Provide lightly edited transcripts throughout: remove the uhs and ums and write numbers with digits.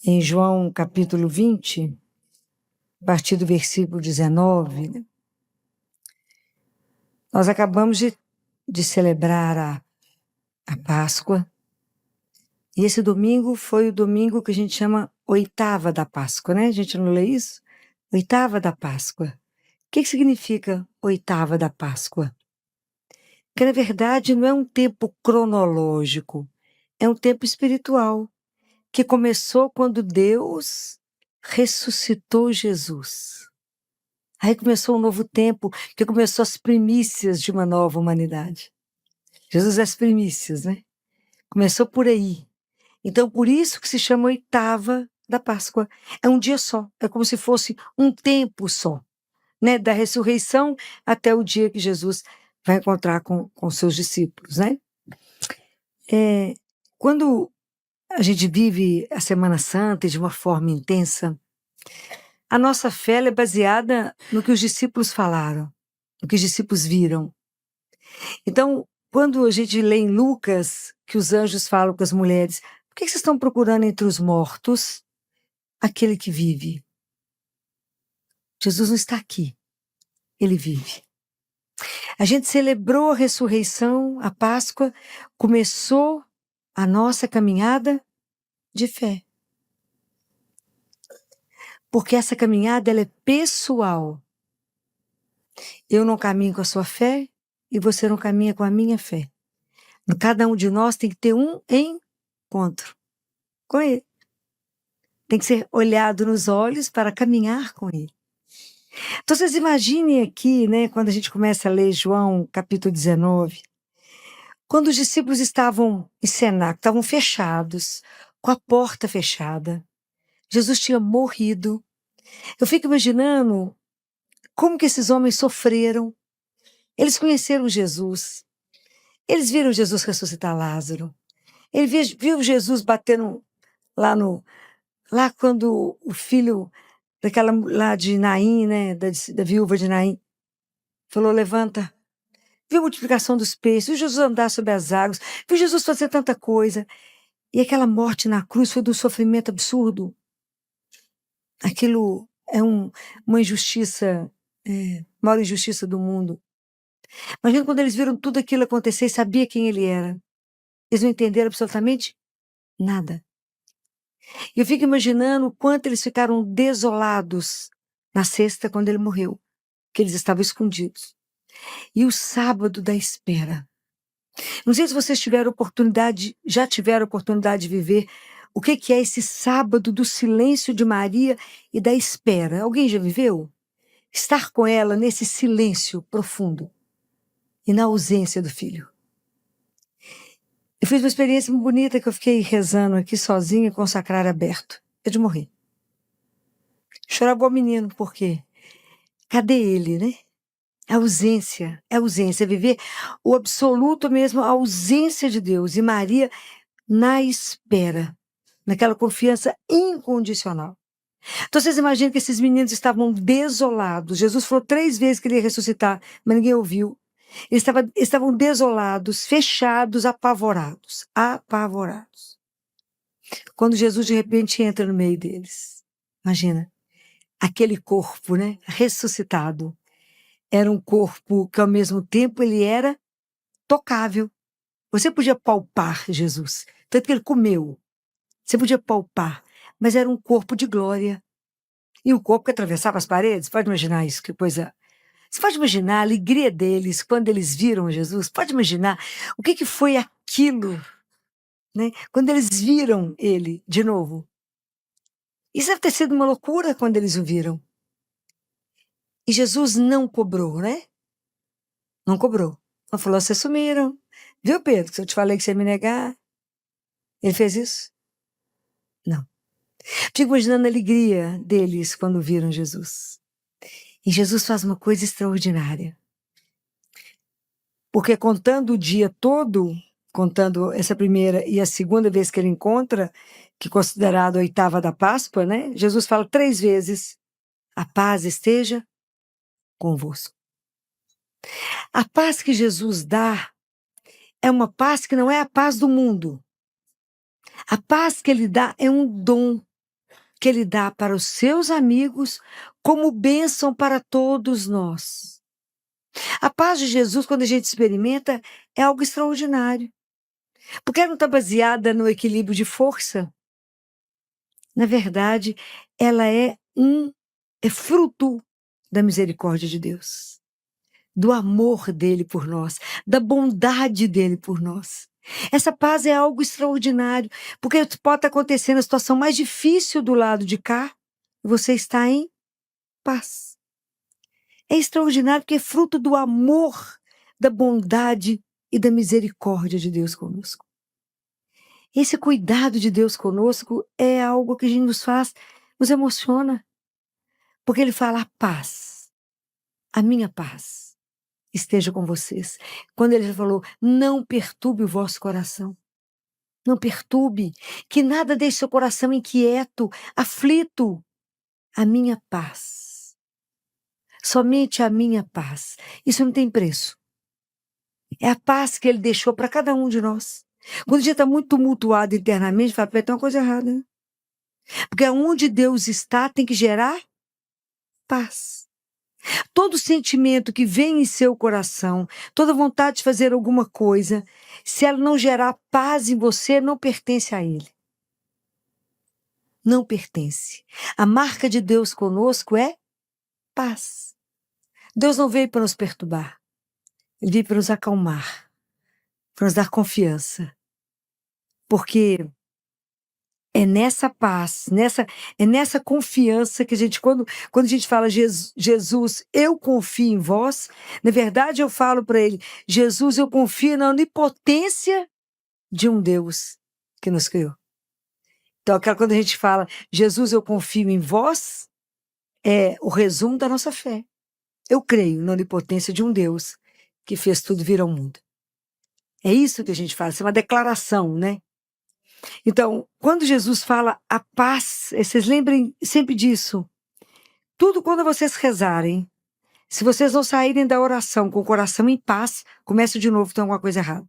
em João capítulo 20, a partir do versículo 19, né? Nós acabamos de celebrar a Páscoa, e esse domingo foi o domingo que a gente chama oitava da Páscoa, né? A gente não lê isso? Oitava da Páscoa. O que significa oitava da Páscoa? Que, na verdade, não é um tempo cronológico, é um tempo espiritual, que começou quando Deus ressuscitou Jesus. Aí começou um novo tempo, que começou as primícias de uma nova humanidade. Jesus é as primícias, né? Começou por aí. Então, por isso que se chama oitava da Páscoa. É um dia só, é como se fosse um tempo só, né? Da ressurreição até o dia que Jesus vai encontrar com seus discípulos, né? Quando a gente vive a Semana Santa de uma forma intensa, a nossa fé é baseada no que os discípulos falaram, no que os discípulos viram. Então, quando a gente lê em Lucas que os anjos falam com as mulheres, por que vocês estão procurando entre os mortos aquele que vive? Jesus não está aqui, ele vive. A gente celebrou a ressurreição, a Páscoa, começou a nossa caminhada de fé. Porque essa caminhada ela é pessoal. Eu não caminho com a sua fé e você não caminha com a minha fé. Cada um de nós tem que ter um encontro com ele. Tem que ser olhado nos olhos para caminhar com ele. Então, vocês imaginem aqui, né, quando a gente começa a ler João capítulo 19, quando os discípulos estavam em cenáculo, estavam fechados, com a porta fechada, Jesus tinha morrido. Eu fico imaginando como que esses homens sofreram. Eles conheceram Jesus. Eles viram Jesus ressuscitar Lázaro. Ele viu Jesus batendo lá quando o filho daquela lá de Naim, né, da viúva de Naim, falou, levanta. Viu a multiplicação dos peixes, viu Jesus andar sobre as águas, viu Jesus fazer tanta coisa. E aquela morte na cruz foi de um sofrimento absurdo. Aquilo é uma injustiça, a maior injustiça do mundo. Imagina quando eles viram tudo aquilo acontecer e sabia quem ele era. Eles não entenderam absolutamente nada. E eu fico imaginando o quanto eles ficaram desolados na sexta, quando ele morreu, que eles estavam escondidos. E o sábado da espera. Não sei se vocês já tiveram oportunidade de viver o que é esse sábado do silêncio de Maria e da espera. Alguém já viveu? Estar com ela nesse silêncio profundo e na ausência do filho. Eu fiz uma experiência muito bonita que eu fiquei rezando aqui sozinha com o sacrário aberto. É de morrer. Chorava igual menino, por quê? Cadê ele, né? A ausência, é viver o absoluto mesmo, a ausência de Deus. E Maria na espera, naquela confiança incondicional. Então vocês imaginam que esses meninos estavam desolados. Jesus falou 3 vezes que ele ia ressuscitar, mas ninguém ouviu. Eles estavam desolados, fechados, apavorados. Apavorados. Quando Jesus de repente entra no meio deles. Imagina, aquele corpo, né, ressuscitado. Era um corpo que ao mesmo tempo ele era tocável. Você podia palpar Jesus, tanto que ele comeu. Você podia palpar, mas era um corpo de glória. E o corpo que atravessava as paredes, pode imaginar isso, que coisa. Você pode imaginar a alegria deles quando eles viram Jesus? Pode imaginar o que foi aquilo, né? Quando eles viram ele de novo. Isso deve ter sido uma loucura quando eles o viram. E Jesus não cobrou, né? Não cobrou. Não falou, vocês sumiram. Viu, Pedro, que eu te falei que você ia me negar? Ele fez isso? Não. Fico imaginando a alegria deles quando viram Jesus. E Jesus faz uma coisa extraordinária. Porque contando o dia todo, contando essa primeira e a segunda vez que ele encontra, que é considerado a oitava da Páscoa, né? Jesus fala 3 vezes, a paz esteja convosco. A paz que Jesus dá é uma paz que não é a paz do mundo. A paz que ele dá é um dom. que Ele dá para os seus amigos como bênção para todos nós. A paz de Jesus, quando a gente experimenta, é algo extraordinário. Porque ela não está baseada no equilíbrio de força. Na verdade, ela é fruto da misericórdia de Deus, do amor dele por nós, da bondade dele por nós. Essa paz é algo extraordinário, porque pode estar acontecendo a situação mais difícil do lado de cá, e você está em paz. É extraordinário porque é fruto do amor, da bondade e da misericórdia de Deus conosco. Esse cuidado de Deus conosco é algo que a gente nos emociona. Porque ele fala: a paz, a minha paz esteja com vocês. Quando ele falou: não perturbe o vosso coração. Não perturbe, que nada deixe seu coração inquieto, aflito. A minha paz. Somente a minha paz. Isso não tem preço. É a paz que ele deixou para cada um de nós. Quando a gente está muito tumultuado internamente, fala: tem uma coisa errada, né? Porque onde Deus está tem que gerar paz. Todo sentimento que vem em seu coração, toda vontade de fazer alguma coisa, se ela não gerar paz em você, não pertence a Ele. Não pertence. A marca de Deus conosco é paz. Deus não veio para nos perturbar. Ele veio para nos acalmar, para nos dar confiança. Porque é nessa paz, é nessa confiança que a gente, quando a gente fala: Jesus, eu confio em vós, na verdade eu falo para ele: Jesus, eu confio na onipotência de um Deus que nos criou. Então, quando a gente fala: Jesus, eu confio em vós, é o resumo da nossa fé. Eu creio na onipotência de um Deus que fez tudo vir ao mundo. É isso que a gente fala, isso é uma declaração, né? Então, quando Jesus fala a paz, vocês lembrem sempre disso. Tudo quando vocês rezarem, se vocês não saírem da oração com o coração em paz, comece de novo, tem alguma coisa errada.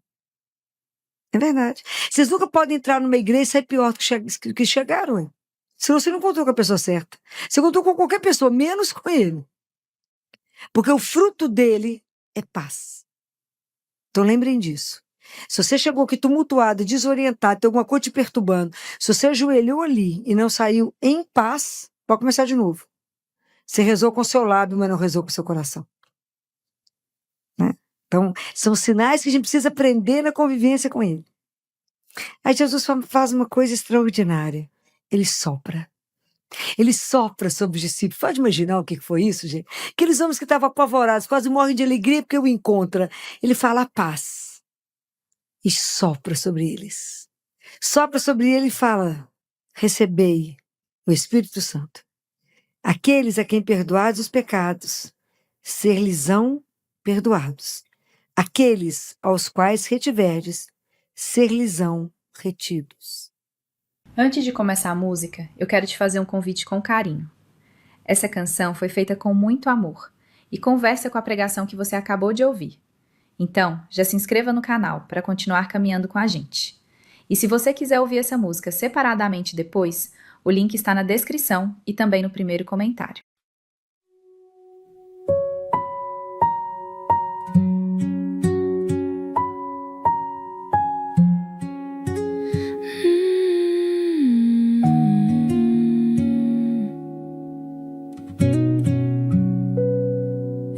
É verdade. Vocês nunca podem entrar numa igreja e sair pior do que chegaram, hein? Senão você não encontrou com a pessoa certa. Você encontrou com qualquer pessoa, menos com ele. Porque o fruto dele é paz. Então lembrem disso. Se você chegou aqui tumultuado, desorientado, tem alguma coisa te perturbando, se você ajoelhou ali e não saiu em paz, pode começar de novo. Você rezou com o seu lábio, mas não rezou com o seu coração. Né? Então, são sinais que a gente precisa aprender na convivência com ele. Aí Jesus faz uma coisa extraordinária. Ele sopra. Ele sopra sobre os discípulos. Pode imaginar o que foi isso, gente? Aqueles homens que estavam apavorados, quase morrem de alegria porque o encontra. Ele fala a paz. E sopra sobre eles. Sopra sobre ele e fala: recebei o Espírito Santo. Aqueles a quem perdoados os pecados, ser-lhes-ão perdoados. Aqueles aos quais retiverdes, ser-lhes-ão retidos. Antes de começar a música, eu quero te fazer um convite com carinho. Essa canção foi feita com muito amor e conversa com a pregação que você acabou de ouvir. Então, já se inscreva no canal para continuar caminhando com a gente. E se você quiser ouvir essa música separadamente depois, o link está na descrição e também no primeiro comentário.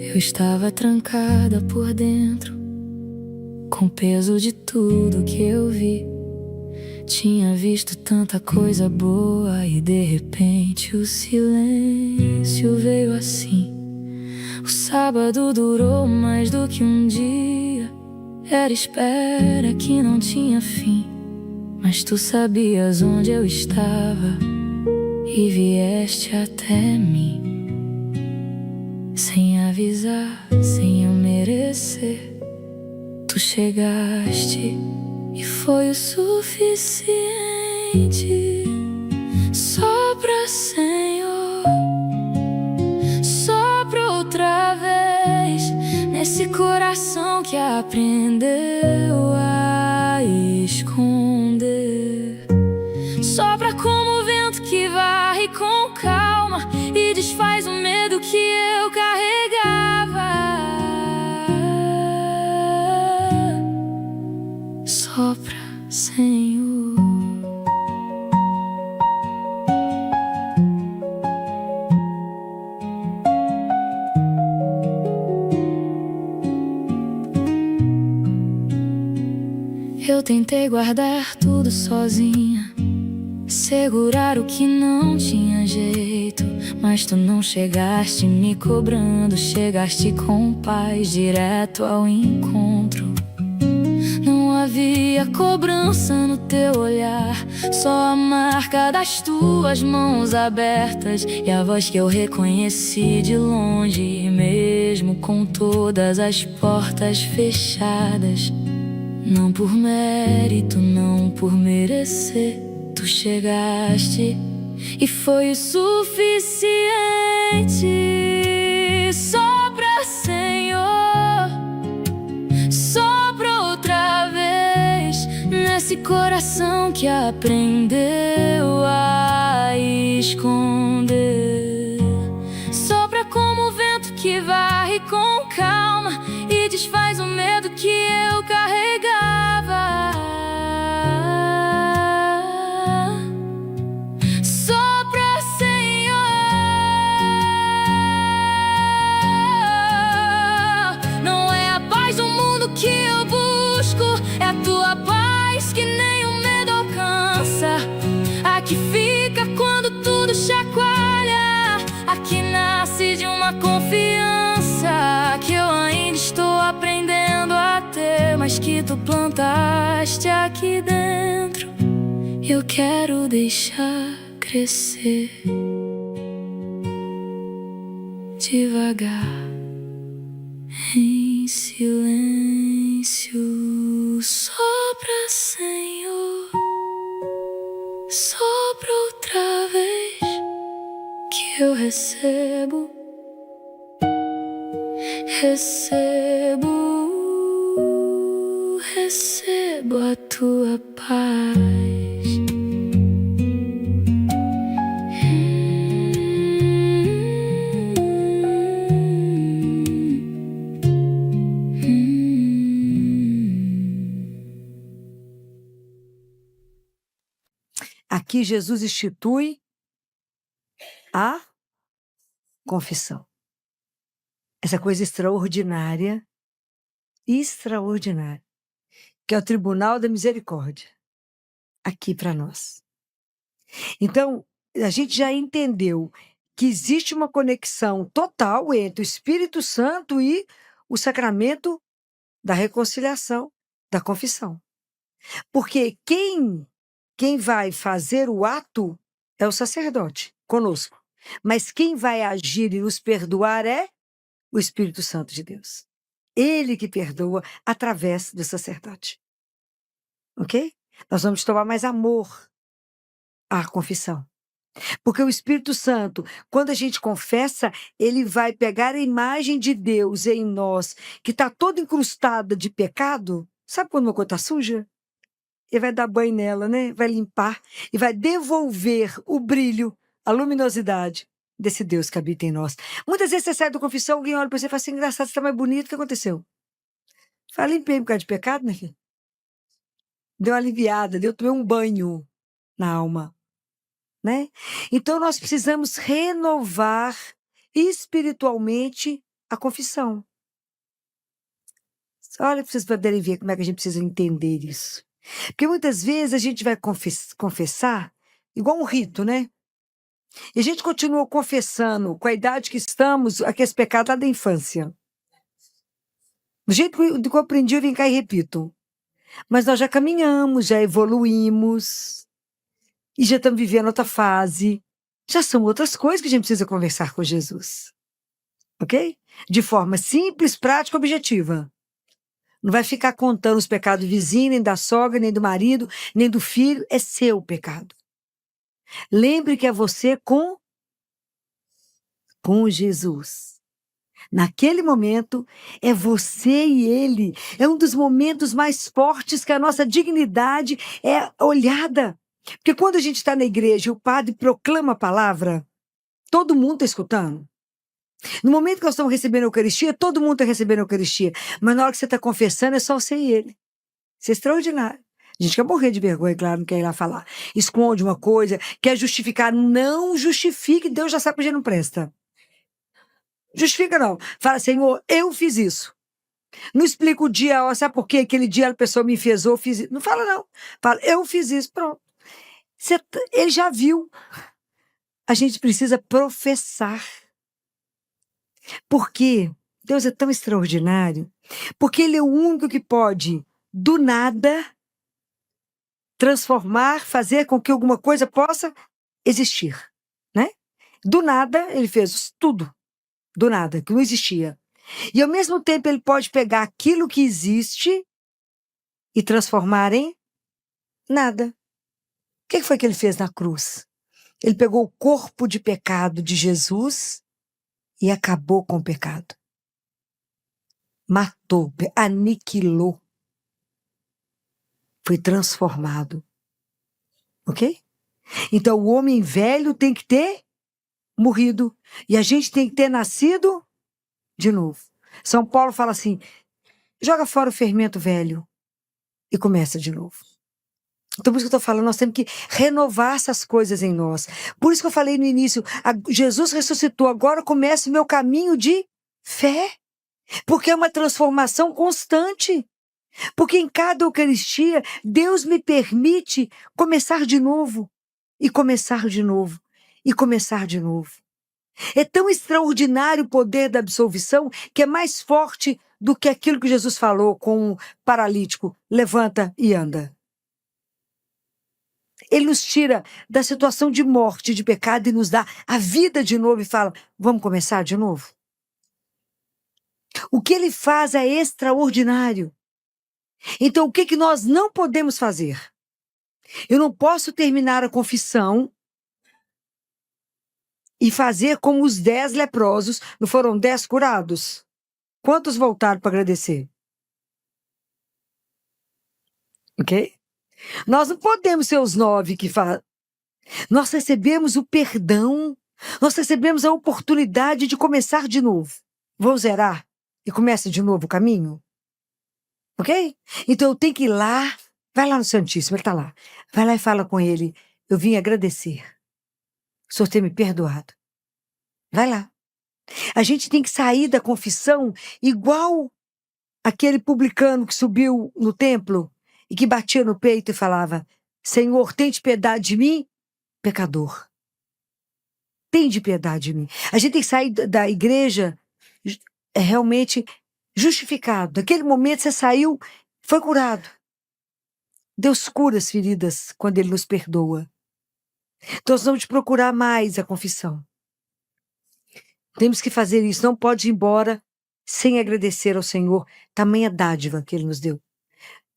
Eu estava trancada por dentro, com peso de tudo que eu vi. Tinha visto tanta coisa boa e de repente o silêncio veio assim. O sábado durou mais do que um dia. Era espera que não tinha fim. Mas tu sabias onde eu estava e vieste até mim. Sem avisar, sem eu merecer, tu chegaste e foi o suficiente. Sopra, Senhor, sopra outra vez nesse coração que aprendeu a esconder. Sopra como o vento que varre tentei guardar tudo sozinha, segurar o que não tinha jeito, mas tu não chegaste me cobrando, chegaste com paz direto ao encontro. Não havia cobrança no teu olhar, só a marca das tuas mãos abertas e a voz que eu reconheci de longe, mesmo com todas as portas fechadas. Não por mérito, não por merecer, tu chegaste e foi o suficiente. Sopra, Senhor, sopra outra vez nesse coração que aprendeu a esconder. Sopra como o vento que varre com calma e desfaz o medo que eu carregava. Sopra, Senhor, não é a paz do mundo que eu busco, é a tua paz que nem o medo alcança, a que fica quando tudo chacoalha, a que nasce de uma confiança que eu ainda estou aprendendo a ter, mas que tu plantaste aqui dentro. Eu quero deixar crescer devagar, em silêncio. Sopra, Senhor, sopra outra vez que eu recebo, recebo a tua paz. Aqui Jesus institui a confissão. Essa coisa extraordinária, que é o tribunal da misericórdia, aqui para nós. Então, a gente já entendeu que existe uma conexão total entre o Espírito Santo e o sacramento da reconciliação, da confissão. Porque quem vai fazer o ato é o sacerdote, conosco. Mas quem vai agir e nos perdoar é o Espírito Santo de Deus. Ele que perdoa através do sacerdote. Ok? Nós vamos tomar mais amor à confissão. Porque o Espírito Santo, quando a gente confessa, ele vai pegar a imagem de Deus em nós, que está toda incrustada de pecado. Sabe quando uma coisa está suja? Ele vai dar banho nela, né? Vai limpar e vai devolver o brilho, a luminosidade desse Deus que habita em nós. Muitas vezes você sai da confissão, alguém olha para você e fala assim, engraçado, você está mais bonito, o que aconteceu? Fala, limpei por causa de pecado, né, filho? Deu uma aliviada, tomei um banho na alma, né? Então nós precisamos renovar espiritualmente a confissão. Olha, para vocês poderem ver como é que a gente precisa entender isso. Porque muitas vezes a gente vai confessar igual um rito, né? E a gente continua confessando com a idade que estamos, aqueles pecados lá da infância. Do jeito que eu aprendi, eu vim cá e repito. Mas nós já caminhamos, já evoluímos, e já estamos vivendo outra fase. Já são outras coisas que a gente precisa conversar com Jesus. Ok? De forma simples, prática e objetiva. Não vai ficar contando os pecados do vizinho, nem da sogra, nem do marido, nem do filho. É seu pecado. Lembre que é você com Jesus. Naquele momento, é você e ele. É um dos momentos mais fortes que a nossa dignidade é olhada. Porque quando a gente está na igreja e o padre proclama a palavra, todo mundo está escutando. No momento que nós estamos recebendo a Eucaristia, todo mundo está recebendo a Eucaristia. Mas na hora que você está confessando, é só você e ele. Isso é extraordinário. A gente quer morrer de vergonha, claro, não quer ir lá falar. Esconde uma coisa, quer justificar. Não justifique, Deus já sabe que a gente não presta. Justifica não. Fala, Senhor, eu fiz isso. Não explica o dia, ó, sabe por quê? Aquele dia a pessoa me enfesou, fiz isso. Não fala, não. Fala, eu fiz isso, pronto. Ele já viu. A gente precisa professar. Por quê? Deus é tão extraordinário. Porque Ele é o único que pode, do nada, transformar, fazer com que alguma coisa possa existir, né? Do nada, Ele fez tudo. Do nada, que não existia. E, ao mesmo tempo, Ele pode pegar aquilo que existe e transformar em nada. O que foi que Ele fez na cruz? Ele pegou o corpo de pecado de Jesus e acabou com o pecado. Matou, aniquilou. Foi transformado. Ok? Então, o homem velho tem que ter morrido. E a gente tem que ter nascido de novo. São Paulo fala assim, joga fora o fermento velho e começa de novo. Então, por isso que eu estou falando, nós temos que renovar essas coisas em nós. Por isso que eu falei no início, Jesus ressuscitou, agora começa o meu caminho de fé. Porque é uma transformação constante. Porque em cada Eucaristia, Deus me permite começar de novo. E começar de novo. E começar de novo. É tão extraordinário o poder da absolvição que é mais forte do que aquilo que Jesus falou com o paralítico. Levanta e anda. Ele nos tira da situação de morte, de pecado e nos dá a vida de novo e fala, vamos começar de novo? O que ele faz é extraordinário. Então, o que nós não podemos fazer? Eu não posso terminar a confissão e fazer como os 10 leprosos. Não foram 10 curados? Quantos voltaram para agradecer? Ok? Nós não podemos ser os 9 que fazem. Nós recebemos o perdão, nós recebemos a oportunidade de começar de novo. Vou zerar e começa de novo o caminho? Ok? Então eu tenho que ir lá, vai lá no Santíssimo, ele está lá. Vai lá e fala com ele, eu vim agradecer. O Senhor tem me perdoado. Vai lá. A gente tem que sair da confissão igual aquele publicano que subiu no templo e que batia no peito e falava, Senhor, tem de piedade de mim, pecador. Tem de piedade de mim. A gente tem que sair da igreja realmente justificado. Naquele momento você saiu, foi curado. Deus cura as feridas quando Ele nos perdoa. Então nós vamos procurar mais a confissão. Temos que fazer isso, não pode ir embora sem agradecer ao Senhor tamanha dádiva que Ele nos deu.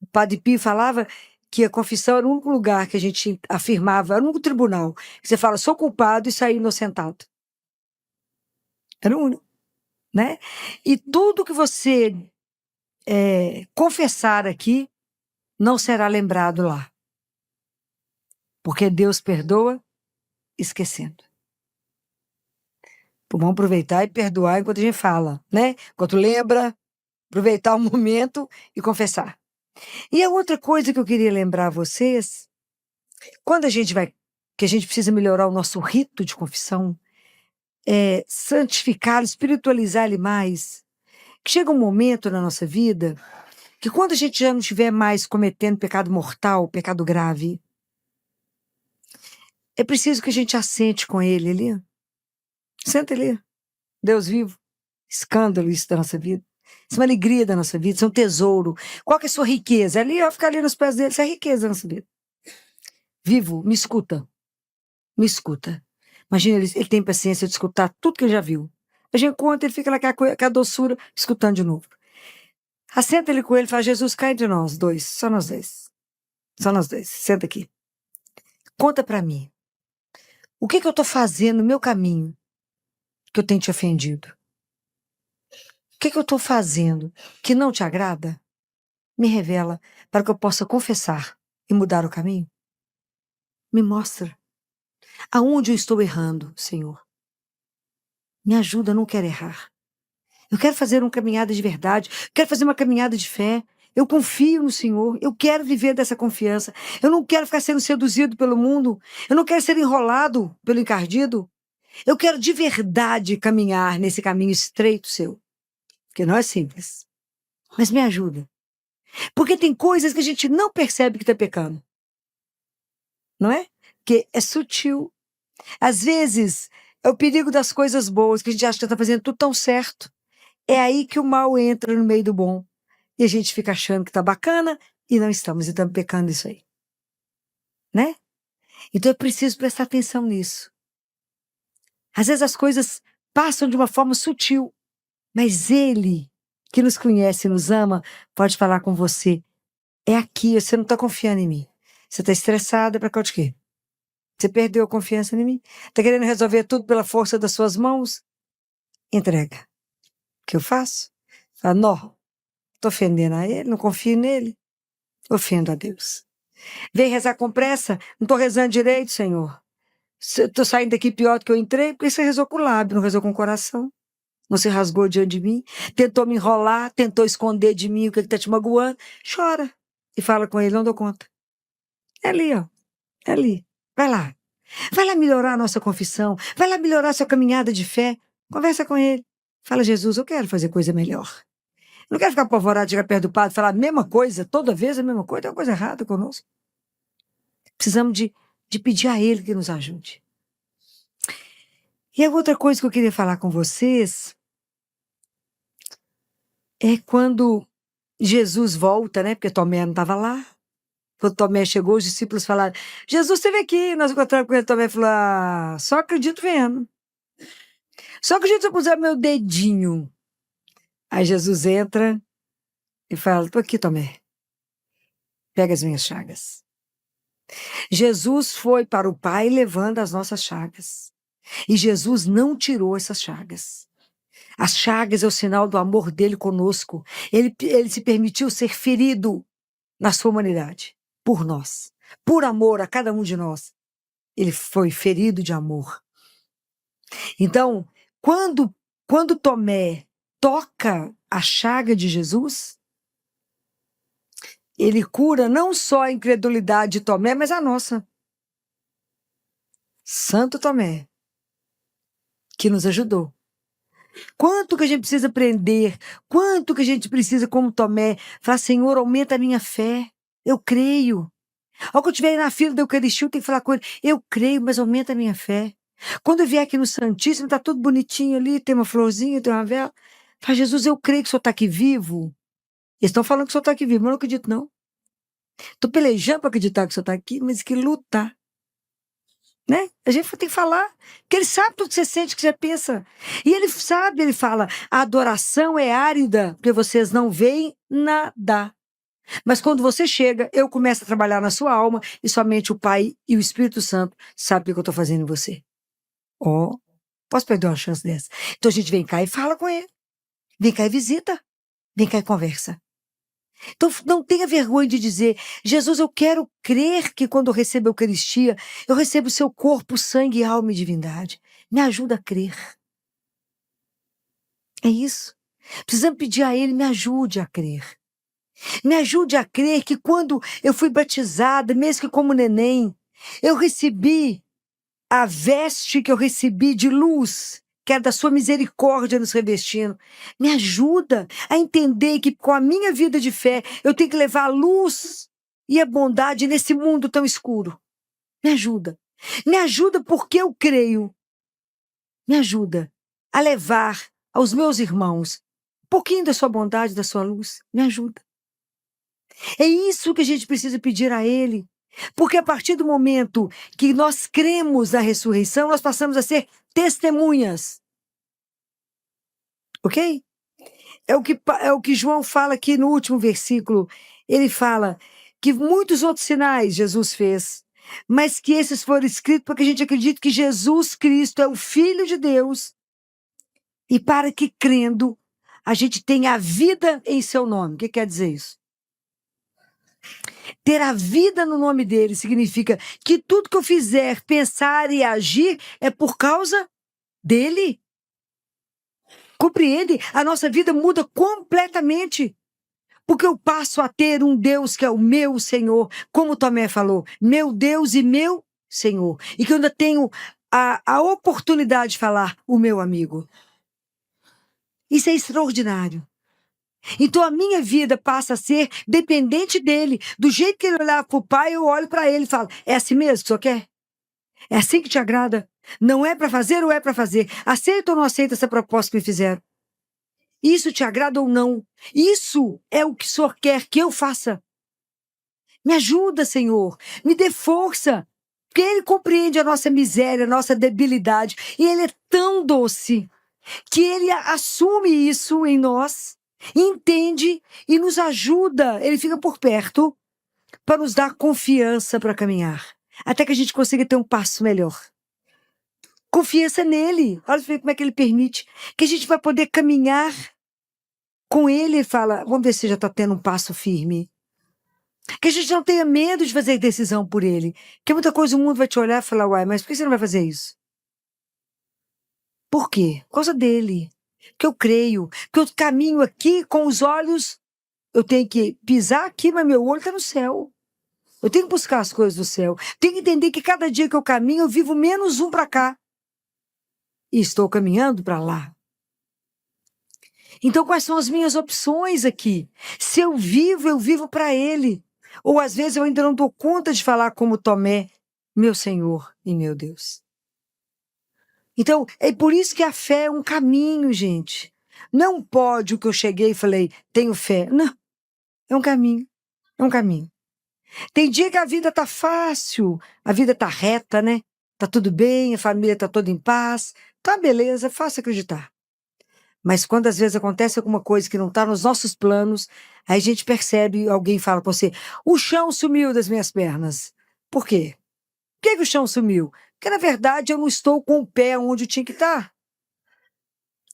O Padre Pio falava que a confissão era o único lugar que a gente afirmava, era o único tribunal, que você fala, sou culpado e saí inocentado. Era o único, né? E tudo que você confessar aqui, não será lembrado lá. Porque Deus perdoa esquecendo. Vamos aproveitar e perdoar enquanto a gente fala, né? Enquanto lembra, aproveitar o momento e confessar. E a outra coisa que eu queria lembrar a vocês, quando que a gente precisa melhorar o nosso rito de confissão, santificá-lo, espiritualizar ele mais, que chega um momento na nossa vida que quando a gente já não estiver mais cometendo pecado mortal, pecado grave, é preciso que a gente assente com ele ali. Senta ali. Deus vivo. Escândalo isso da nossa vida. Isso é uma alegria da nossa vida, isso é um tesouro. Qual que é a sua riqueza? Ali, ó, ficar ali nos pés dele, isso é riqueza da nossa vida. Vivo, me escuta. Me escuta. Imagina, ele tem paciência de escutar tudo que ele já viu. A gente conta, ele fica lá com a doçura, escutando de novo. Assenta ele com ele e fala, Jesus, cai entre nós dois, só nós dois. Só nós dois, senta aqui. Conta pra mim. O que eu tô fazendo no meu caminho que eu tenho te ofendido? O que eu estou fazendo que não te agrada? Me revela para que eu possa confessar e mudar o caminho. Me mostra. Aonde eu estou errando, Senhor? Me ajuda, eu não quero errar. Eu quero fazer uma caminhada de verdade, quero fazer uma caminhada de fé. Eu confio no Senhor, eu quero viver dessa confiança. Eu não quero ficar sendo seduzido pelo mundo. Eu não quero ser enrolado pelo encardido. Eu quero de verdade caminhar nesse caminho estreito seu. Porque não é simples. Mas me ajuda. Porque tem coisas que a gente não percebe que está pecando. Não é? Porque é sutil. Às vezes, é o perigo das coisas boas, que a gente acha que está fazendo tudo tão certo. É aí que o mal entra no meio do bom. E a gente fica achando que está bacana e não estamos, e estamos pecando isso aí. Né? Então é preciso prestar atenção nisso. Às vezes as coisas passam de uma forma sutil, mas Ele, que nos conhece e nos ama, pode falar com você. É aqui, você não está confiando em mim. Você está estressada para causa de quê? Você perdeu a confiança em mim? Está querendo resolver tudo pela força das suas mãos? Entrega. O que eu faço? Fala, não, estou ofendendo a Ele, não confio nele. Ofendo a Deus. Vem rezar com pressa? Não estou rezando direito, Senhor. Estou saindo daqui pior do que eu entrei, porque você rezou com o lábio, não rezou com o coração. Não se rasgou diante de mim, tentou me enrolar, tentou esconder de mim o que está te magoando. Chora e fala com ele, não dou conta. É ali, ó. É ali. Vai lá. Vai lá melhorar a nossa confissão. Vai lá melhorar a sua caminhada de fé. Conversa com ele. Fala, Jesus, eu quero fazer coisa melhor. Eu não quero ficar apavorado, chegar perto do padre e falar a mesma coisa, toda vez a mesma coisa. Tem uma coisa errada conosco. Precisamos de pedir a ele que nos ajude. E a outra coisa que eu queria falar com vocês é quando Jesus volta, né? Porque Tomé não estava lá. Quando Tomé chegou, os discípulos falaram, Jesus esteve aqui. Nós encontramos com ele. Tomé falou, só acredito vendo. Só acredito se eu puser meu dedinho. Aí Jesus entra e fala, tô aqui, Tomé. Pega as minhas chagas. Jesus foi para o Pai levando as nossas chagas. E Jesus não tirou essas chagas. As chagas é o sinal do amor dele conosco. Ele se permitiu ser ferido na sua humanidade, por nós, por amor a cada um de nós. Ele foi ferido de amor. Então, quando Tomé toca a chaga de Jesus, ele cura não só a incredulidade de Tomé, mas a nossa. Santo Tomé, que nos ajudou. Quanto que a gente precisa aprender, quanto que a gente precisa, como Tomé, falar, Senhor, aumenta a minha fé, eu creio. Ao que eu estiver na fila da Eucaristia, eu tenho que falar com ele, eu creio, mas aumenta a minha fé. Quando eu vier aqui no Santíssimo, está tudo bonitinho ali, tem uma florzinha, tem uma vela. Fala, Jesus, eu creio que o Senhor está aqui vivo. Eles estão falando que o Senhor está aqui vivo, mas eu não acredito, não. Estou pelejando para acreditar que o Senhor está aqui, mas que lutar. Né? A gente tem que falar, porque ele sabe tudo que você sente, que você pensa. E ele sabe, ele fala, a adoração é árida, porque vocês não veem nada. Mas quando você chega, eu começo a trabalhar na sua alma, e somente o Pai e o Espírito Santo sabem o que eu estou fazendo em você. Posso perder uma chance dessa? Então a gente vem cá e fala com ele. Vem cá e visita. Vem cá e conversa. Então não tenha vergonha de dizer, Jesus, eu quero crer que quando eu recebo a Eucaristia, eu recebo o seu corpo, sangue, alma e divindade. Me ajuda a crer. É isso. Precisamos pedir a ele, me ajude a crer. Me ajude a crer que quando eu fui batizada, mesmo que como neném, eu recebi a veste que eu recebi de luz, que é da sua misericórdia nos revestindo. Me ajuda a entender que com a minha vida de fé, eu tenho que levar a luz e a bondade nesse mundo tão escuro. Me ajuda. Me ajuda porque eu creio. Me ajuda a levar aos meus irmãos um pouquinho da sua bondade, da sua luz. Me ajuda. É isso que a gente precisa pedir a Ele. Porque a partir do momento que nós cremos na ressurreição, nós passamos a ser testemunhas. Ok? É o que João fala aqui no último versículo. Ele fala que muitos outros sinais Jesus fez, mas que esses foram escritos para que a gente acredite que Jesus Cristo é o Filho de Deus e para que, crendo, a gente tenha a vida em seu nome. O que quer dizer isso? Ter a vida no nome dele significa que tudo que eu fizer, pensar e agir é por causa dele. Compreende? A nossa vida muda completamente. Porque eu passo a ter um Deus que é o meu Senhor, como Tomé falou, meu Deus e meu Senhor. E que eu ainda tenho a oportunidade de falar o meu amigo. Isso é extraordinário. Então a minha vida passa a ser dependente dele. Do jeito que ele olhava para o pai, eu olho para ele e falo: é assim mesmo que o senhor quer? É assim que te agrada? Não é para fazer ou é para fazer? Aceita ou não aceita essa proposta que me fizeram? Isso te agrada ou não? Isso é o que o senhor quer que eu faça? Me ajuda, Senhor. Me dê força. Porque ele compreende a nossa miséria, a nossa debilidade. E ele é tão doce que ele assume isso em nós, entende e nos ajuda. Ele fica por perto para nos dar confiança para caminhar, até que a gente consiga ter um passo melhor. Confiança nele. Olha como é que ele permite que a gente vai poder caminhar com ele e fala: vamos ver se já está tendo um passo firme. Que a gente não tenha medo de fazer decisão por ele. Porque muita coisa o mundo vai te olhar e falar: uai, mas por que você não vai fazer isso? Por quê? Por causa dele. Que eu creio, que eu caminho aqui com os olhos, eu tenho que pisar aqui, mas meu olho está no céu. Eu tenho que buscar as coisas do céu. Tenho que entender que cada dia que eu caminho, eu vivo menos um para cá. E estou caminhando para lá. Então, quais são as minhas opções aqui? Se eu vivo para ele. Ou às vezes eu ainda não dou conta de falar como Tomé, meu Senhor e meu Deus. Então, é por isso que a fé é um caminho, gente. Não é um pódio que eu cheguei e falei: tenho fé. Não, é um caminho. É um caminho. Tem dia que a vida tá fácil, a vida tá reta, né? Tá tudo bem, a família tá toda em paz. Tá beleza, é fácil acreditar. Mas quando às vezes acontece alguma coisa que não tá nos nossos planos, aí a gente percebe, alguém fala com você: o chão sumiu das minhas pernas. Por quê? Por que o chão sumiu? Porque na verdade eu não estou com o pé onde eu tinha que estar.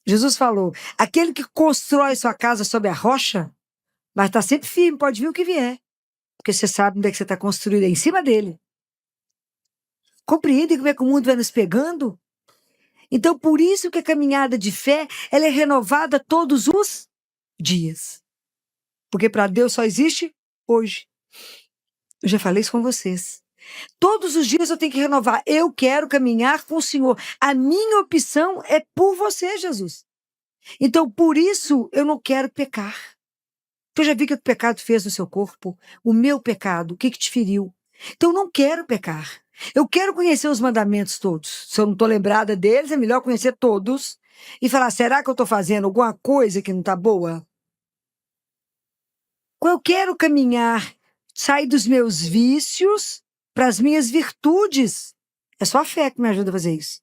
Jesus falou: aquele que constrói sua casa sobre a rocha, vai estar sempre firme, pode vir o que vier. Porque você sabe onde é que você está construído, é em cima dele. Compreende como é que o mundo vai nos pegando? Então, por isso que a caminhada de fé, ela é renovada todos os dias. Porque para Deus só existe hoje. Eu já falei isso com vocês. Todos os dias eu tenho que renovar. Eu quero caminhar com o Senhor. A minha opção é por você, Jesus. Então, por isso, eu não quero pecar. Eu já vi o que o pecado fez no seu corpo. O meu pecado, o que te feriu. Então, eu não quero pecar. Eu quero conhecer os mandamentos todos. Se eu não estou lembrada deles, é melhor conhecer todos e falar: será que eu estou fazendo alguma coisa que não está boa? Eu quero caminhar, sair dos meus vícios para as minhas virtudes. É só a fé que me ajuda a fazer isso.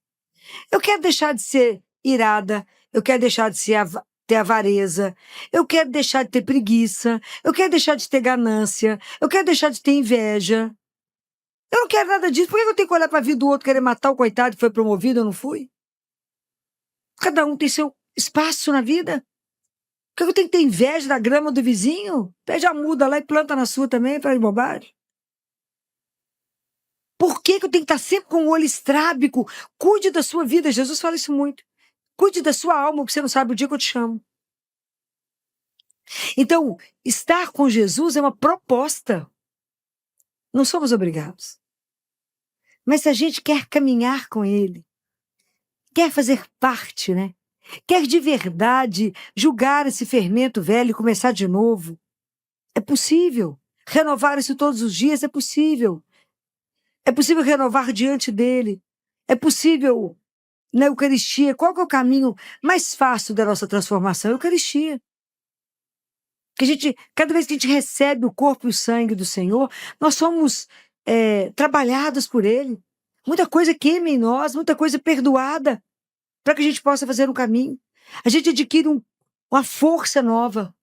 Eu quero deixar de ser irada, eu quero deixar de ter avareza, eu quero deixar de ter preguiça, eu quero deixar de ter ganância, eu quero deixar de ter inveja. Eu não quero nada disso. Por que eu tenho que olhar para a vida do outro, querer matar o coitado que foi promovido, eu não fui? Cada um tem seu espaço na vida. Por que eu tenho que ter inveja da grama do vizinho? Pede a muda lá e planta na sua também, para de bobagem. Por que eu tenho que estar sempre com o olho estrábico? Cuide da sua vida. Jesus fala isso muito. Cuide da sua alma, porque você não sabe o dia que eu te chamo. Então, estar com Jesus é uma proposta. Não somos obrigados. Mas se a gente quer caminhar com ele, quer fazer parte, né? Quer de verdade julgar esse fermento velho e começar de novo, é possível. Renovar isso todos os dias é possível. É possível renovar diante dele. É possível na Eucaristia. Qual que é o caminho mais fácil da nossa transformação? A Eucaristia. Que a gente, cada vez que a gente recebe o corpo e o sangue do Senhor, nós somos trabalhados por ele. Muita coisa queima em nós, muita coisa perdoada, para que a gente possa fazer um caminho. A gente adquire uma força nova.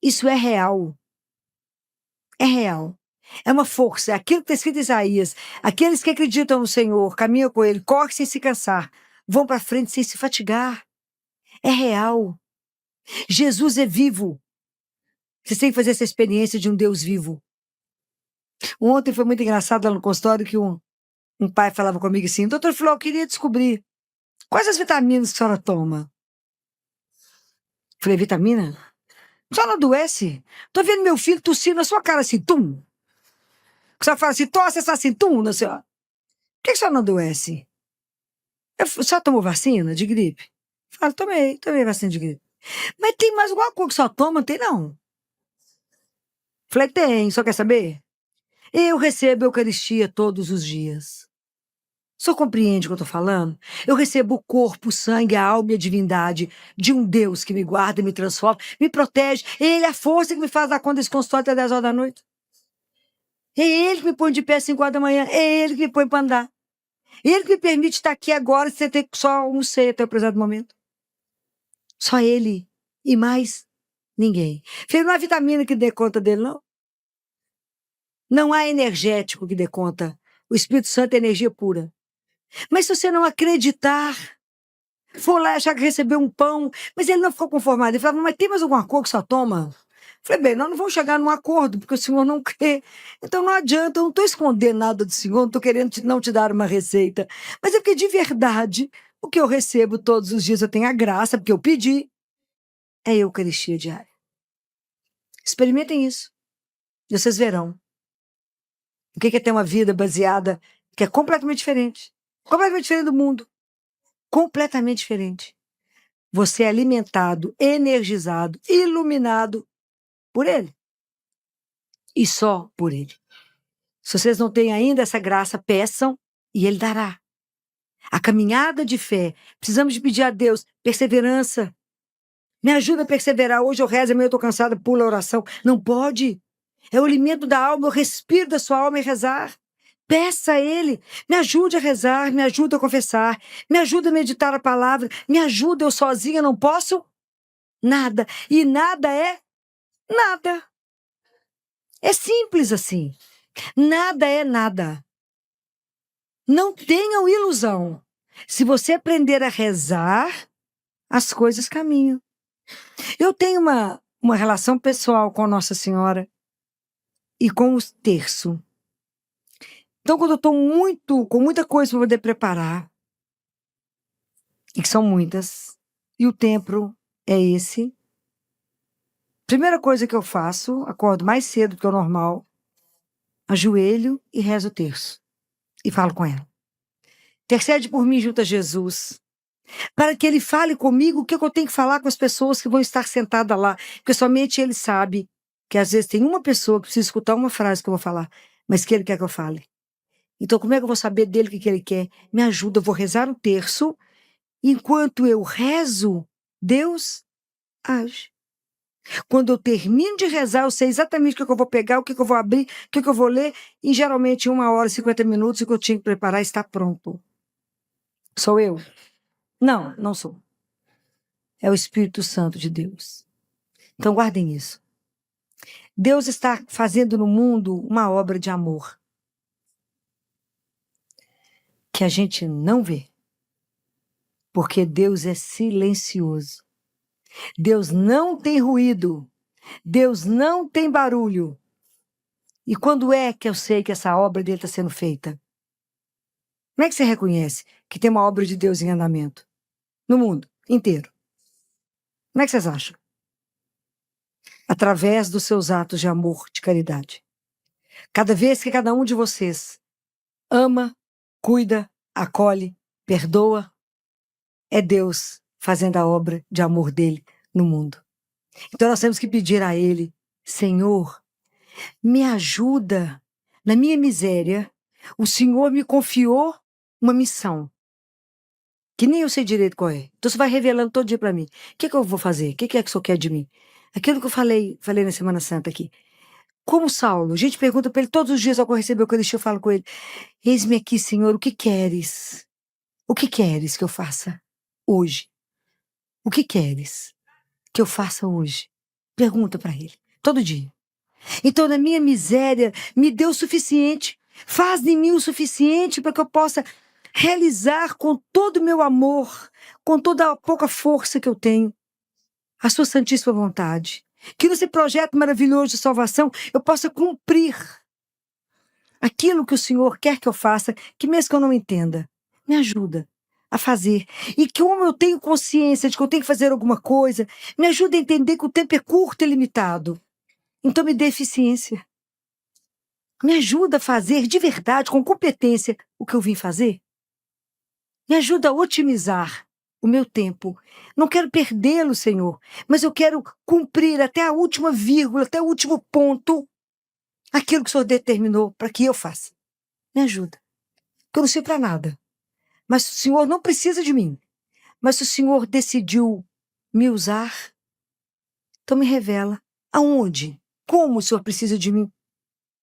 Isso é real. É real. É uma força. É aquilo que está escrito em Isaías. Aqueles que acreditam no Senhor, caminham com ele, correm sem se cansar, vão para frente sem se fatigar. É real. Jesus é vivo. Vocês têm que fazer essa experiência de um Deus vivo. Ontem foi muito engraçado lá no consultório que um pai falava comigo assim: doutor Flor, eu queria descobrir quais as vitaminas que a senhora toma. Falei: vitamina? A senhora adoece? Tô vendo meu filho tossindo na sua cara assim, tum. A senhora fala assim: tosse essa assim, tum, na senhora. Por que a senhora não adoece? A senhora tomou vacina de gripe? Falo: tomei vacina de gripe. Mas tem mais alguma coisa que só toma? Não tem, não. Falei, tem, só quer saber? Eu recebo a Eucaristia todos os dias. O senhor compreende o que eu estou falando? Eu recebo o corpo, o sangue, a alma e a divindade de um Deus que me guarda, me transforma, me protege. Ele é a força que me faz dar conta desse consultório até 10 horas da noite. É Ele que me põe de pé às 5 horas da manhã. É Ele que me põe para andar. É Ele que me permite estar aqui agora sem ter só um ser até o presente momento. Só Ele. E mais ninguém. Filho, não há vitamina que dê conta dele, não. Não há energético que dê conta. O Espírito Santo é energia pura. Mas se você não acreditar, for lá achar que recebeu um pão, mas ele não ficou conformado. Ele falava, mas tem mais alguma coisa que só toma? Falei, bem, nós não vamos chegar num acordo, porque o senhor não crê. Então não adianta, eu não estou escondendo nada do senhor, não estou querendo não te dar uma receita. Mas é porque de verdade, o que eu recebo todos os dias, eu tenho a graça, porque eu pedi, é a Eucaristia diária. Experimentem isso. E vocês verão. O que é ter uma vida baseada, que é completamente diferente. Completamente diferente do mundo. Completamente diferente. Você é alimentado, energizado, iluminado por Ele. E só por Ele. Se vocês não têm ainda essa graça, peçam e Ele dará. A caminhada de fé, precisamos de pedir a Deus perseverança. Me ajuda a perseverar. Hoje eu rezo, amanhã eu estou cansada, pula a oração. Não pode. É o alimento da alma, o respiro da sua alma é rezar. Peça a Ele, me ajude a rezar, me ajude a confessar, me ajude a meditar a palavra, me ajude, eu sozinha não posso nada. E nada é nada. É simples assim. Nada é nada. Não tenham ilusão. Se você aprender a rezar, as coisas caminham. Eu tenho uma relação pessoal com Nossa Senhora e com o terço. Então, quando eu estou com muita coisa para poder preparar, e que são muitas, e o tempo é esse, primeira coisa que eu faço, acordo mais cedo do que o normal, ajoelho e rezo o terço. E falo com ela. Intercede por mim junto a Jesus, para que Ele fale comigo o que eu tenho que falar com as pessoas que vão estar sentadas lá, porque somente Ele sabe que às vezes tem uma pessoa que precisa escutar uma frase que eu vou falar, mas que Ele quer que eu fale. Então, como é que eu vou saber dele o que Ele quer? Me ajuda, eu vou rezar o terço. Enquanto eu rezo, Deus age. Quando eu termino de rezar, eu sei exatamente o que eu vou pegar, o que eu vou abrir, o que eu vou ler, e geralmente 1 hora e 50 minutos, o que eu tinha que preparar está pronto. Sou eu? Não, não sou. É o Espírito Santo de Deus. Então, guardem isso. Deus está fazendo no mundo uma obra de amor que a gente não vê. Porque Deus é silencioso. Deus não tem ruído. Deus não tem barulho. E quando é que eu sei que essa obra dele está sendo feita? Como é que você reconhece que tem uma obra de Deus em andamento? No mundo inteiro. Como é que vocês acham? Através dos seus atos de amor, de caridade. Cada vez que cada um de vocês ama, cuida, acolhe, perdoa, é Deus fazendo a obra de amor dele no mundo. Então nós temos que pedir a Ele, Senhor, me ajuda na minha miséria. O Senhor me confiou uma missão, que nem eu sei direito qual é. Então você vai revelando todo dia para mim. O que eu vou fazer? O que é que o Senhor quer de mim? Aquilo que eu falei na Semana Santa aqui. Como Saulo, a gente pergunta para ele todos os dias ao que eu receber o Eucaristia, eu falo com ele, eis-me aqui, Senhor, o que queres? O que queres que eu faça hoje? O que queres que eu faça hoje? Pergunta para ele, todo dia. Então, na minha miséria, me dê o suficiente. Faz de mim o suficiente para que eu possa realizar com todo o meu amor, com toda a pouca força que eu tenho, a sua santíssima vontade. Que nesse projeto maravilhoso de salvação eu possa cumprir aquilo que o Senhor quer que eu faça, que mesmo que eu não entenda, me ajuda a fazer. E que como eu tenho consciência de que eu tenho que fazer alguma coisa, me ajuda a entender que o tempo é curto e limitado. Então me dê eficiência. Me ajuda a fazer de verdade, com competência, o que eu vim fazer. Me ajuda a otimizar o meu tempo. Não quero perdê-lo, Senhor, mas eu quero cumprir até a última vírgula, até o último ponto, aquilo que o Senhor determinou para que eu faça. Me ajuda. Porque eu não sei para nada. Mas o Senhor não precisa de mim. Mas se o Senhor decidiu me usar, então me revela aonde, como o Senhor precisa de mim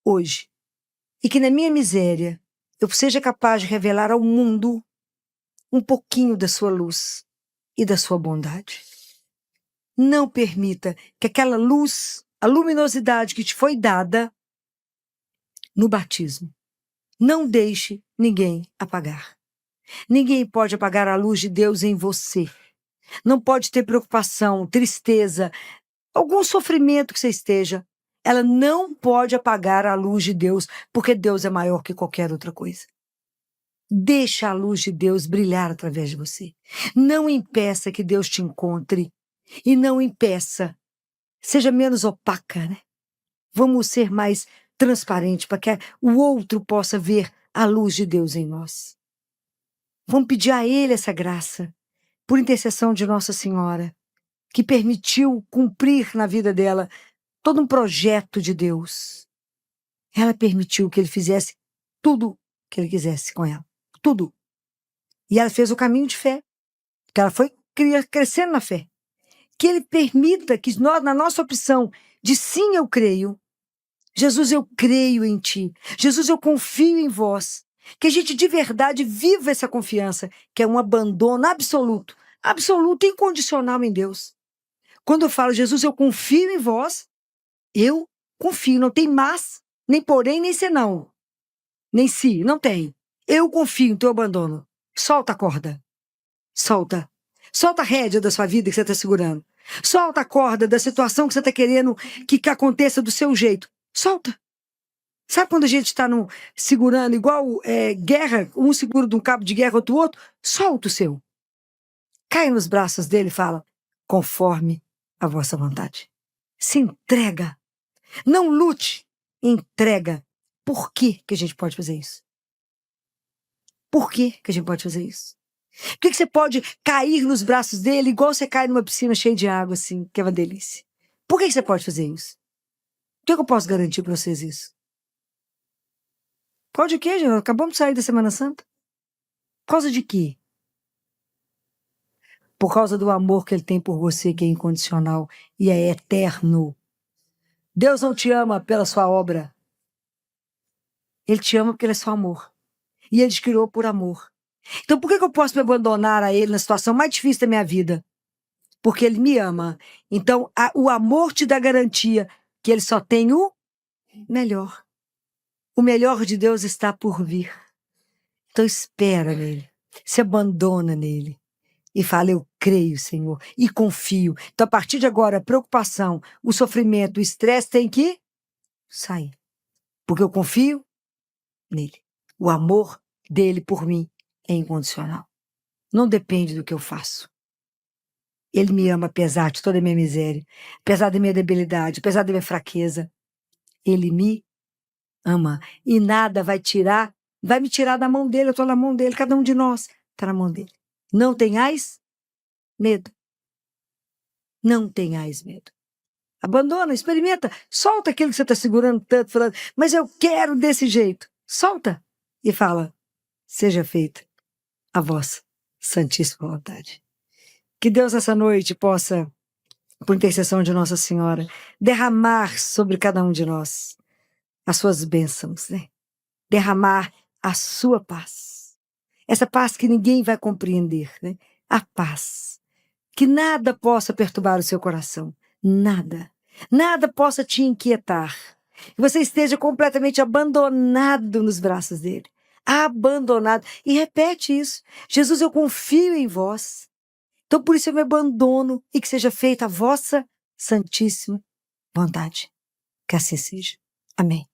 hoje. E que na minha miséria eu seja capaz de revelar ao mundo um pouquinho da sua luz e da sua bondade. Não permita que aquela luz, a luminosidade que te foi dada no batismo, não deixe ninguém apagar. Ninguém pode apagar a luz de Deus em você. Não pode ter preocupação, tristeza, algum sofrimento que você esteja. Ela não pode apagar a luz de Deus, porque Deus é maior que qualquer outra coisa. Deixa a luz de Deus brilhar através de você. Não impeça que Deus te encontre. E não impeça. Seja menos opaca, né? Vamos ser mais transparentes para que o outro possa ver a luz de Deus em nós. Vamos pedir a Ele essa graça, por intercessão de Nossa Senhora, que permitiu cumprir na vida dela todo um projeto de Deus. Ela permitiu que Ele fizesse tudo que Ele quisesse com ela. Tudo. E ela fez o caminho de fé. Que ela foi crescendo na fé. Que Ele permita que nós, na nossa opção de sim, eu creio. Jesus, eu creio em Ti. Jesus, eu confio em vós. Que a gente de verdade viva essa confiança, que é um abandono absoluto, absoluto, incondicional em Deus. Quando eu falo, Jesus, eu confio em vós, eu confio. Não tem mas, nem porém, nem senão. Nem se, não tem. Eu confio em teu abandono. Solta a corda. Solta. Solta a rédea da sua vida que você está segurando. Solta a corda da situação que você está querendo que aconteça do seu jeito. Solta. Sabe quando a gente está segurando igual guerra, um segura de um cabo de guerra, outro? Solta o seu. Cai nos braços dele e fala, conforme a vossa vontade. Se entrega. Não lute. Entrega. Por que a gente pode fazer isso? Por que a gente pode fazer isso? Por que você pode cair nos braços dele igual você cai numa piscina cheia de água, assim, que é uma delícia? Por que você pode fazer isso? Por que eu posso garantir para vocês isso? Pode o quê, gente? Acabamos de sair da Semana Santa. Por causa de quê? Por causa do amor que Ele tem por você, que é incondicional e é eterno. Deus não te ama pela sua obra. Ele te ama porque Ele é só amor. E Ele te criou por amor. Então por que eu posso me abandonar a Ele na situação mais difícil da minha vida? Porque Ele me ama. Então o amor te dá garantia que Ele só tem o melhor. O melhor de Deus está por vir. Então espera nele. Se abandona nele. E fala, eu creio, Senhor. E confio. Então a partir de agora, a preocupação, o sofrimento, o estresse tem que sair. Porque eu confio nele. O amor dele por mim é incondicional. Não depende do que eu faço. Ele me ama apesar de toda a minha miséria, apesar da minha debilidade, apesar da minha fraqueza. Ele me ama. E nada vai me tirar da mão dele, eu estou na mão dele, cada um de nós está na mão dele. Não tenhais medo. Não tenhais medo. Abandona, experimenta, solta aquilo que você está segurando tanto, falando, mas eu quero desse jeito. Solta e fala, seja feita a vossa santíssima vontade. Que Deus essa noite possa, por intercessão de Nossa Senhora, derramar sobre cada um de nós as suas bênçãos, né? Derramar a sua paz. Essa paz que ninguém vai compreender, né? A paz. Que nada possa perturbar o seu coração. Nada. Nada possa te inquietar. Que você esteja completamente abandonado nos braços dele. Abandonado. E repete isso. Jesus, eu confio em vós. Então por isso eu me abandono e que seja feita a vossa santíssima vontade. Que assim seja. Amém.